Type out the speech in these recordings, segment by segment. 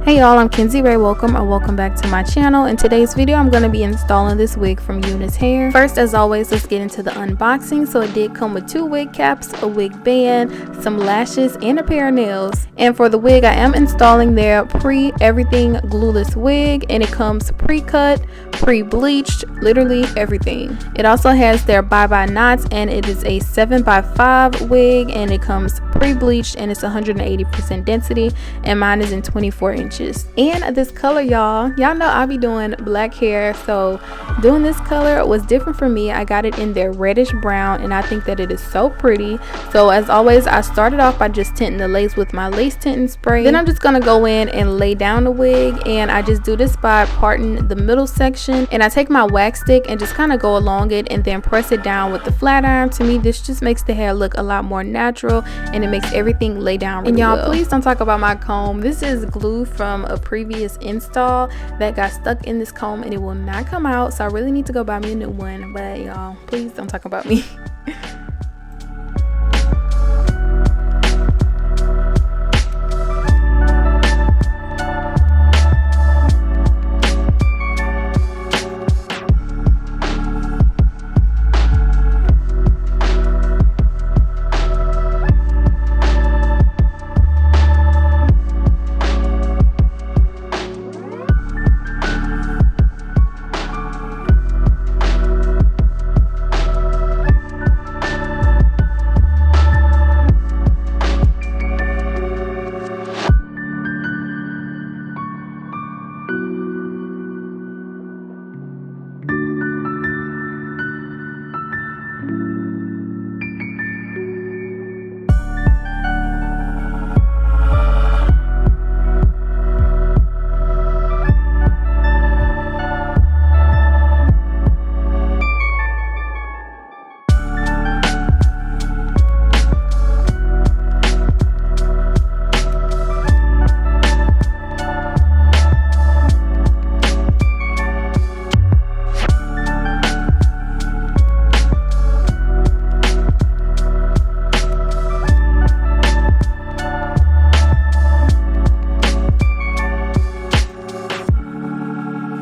Hey y'all, I'm Kenzie Ray. Welcome back to my channel. In today's video, I'm going to be installing this wig from UNiceHair. First, as always, let's get into the unboxing. So it did come with 2 wig caps, a wig band, some lashes, and a pair of nails. And for the wig, I am installing their pre-everything glueless wig, and it comes pre-cut, pre-bleached, literally everything. It also has their bye-bye knots, and it is a 7x5 wig, and it comes pre-bleached, and it's 180% density, and mine is in 24 inches. And this color, y'all know I be doing black hair, so doing this color was different for me. I got it in their reddish brown, and I think that it is so pretty. So as always, I started off by just tinting the lace with my lace tinting spray. Then I'm just gonna go in and lay down the wig, and I just do this by parting the middle section, and I take my wax stick and just kind of go along it and then press it down with the flat iron. To me, this just makes the hair look a lot more natural, and it makes everything lay down really And y'all, well. Please don't talk about my comb. This is glue from a previous install that got stuck in this comb, and it will not come out, so I really need to go buy me a new one. But y'all, please don't talk about me.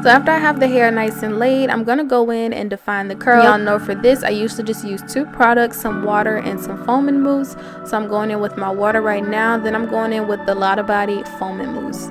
So after I have the hair nice and laid, I'm going to go in and define the curl. Y'all know for this, I used to just use 2 products, some water and some foaming mousse. So I'm going in with my water right now. Then I'm going in with the Lotta Body foaming mousse.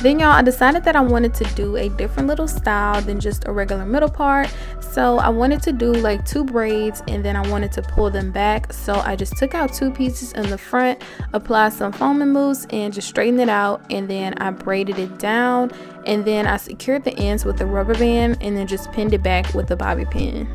Then y'all, I decided that I wanted to do a different little style than just a regular middle part. So I wanted to do like 2 braids, and then I wanted to pull them back. So I just took out 2 pieces in the front, applied some foaming mousse, and just straightened it out. And then I braided it down, and then I secured the ends with a rubber band, and then just pinned it back with a bobby pin.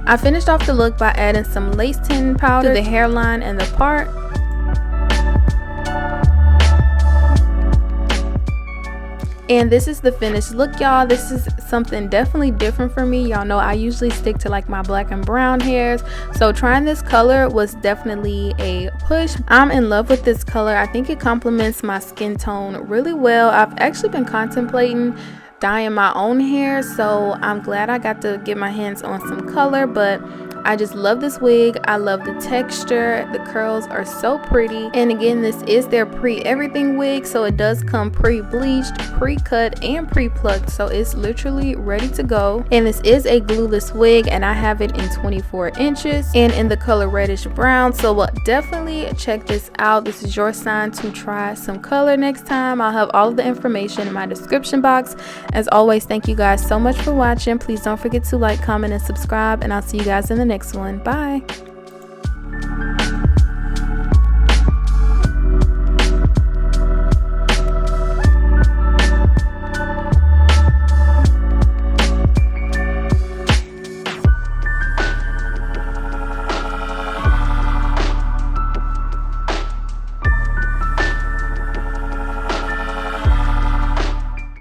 I finished off the look by adding some lace tinting powder to the hairline and the part. And this is the finished look, y'all. This is something definitely different for me. Y'all know I usually stick to like my black and brown hairs, so trying this color was definitely a push. I'm in love with this color. I think it complements my skin tone really well. I've actually been contemplating dyeing my own hair, so I'm glad I got to get my hands on some color. But I just love this wig. I love the texture. The curls are so pretty. And again, this is their pre-everything wig, so it does come pre-bleached, pre-cut, and pre-plucked, so it's literally ready to go. And this is a glueless wig, and I have it in 24 inches and in the color reddish brown. So definitely check this out. This is your sign to try some color next time. I'll have all of the information in my description box. As always, thank you guys so much for watching. Please don't forget to like, comment, and subscribe, and I'll see you guys in the next one. Bye.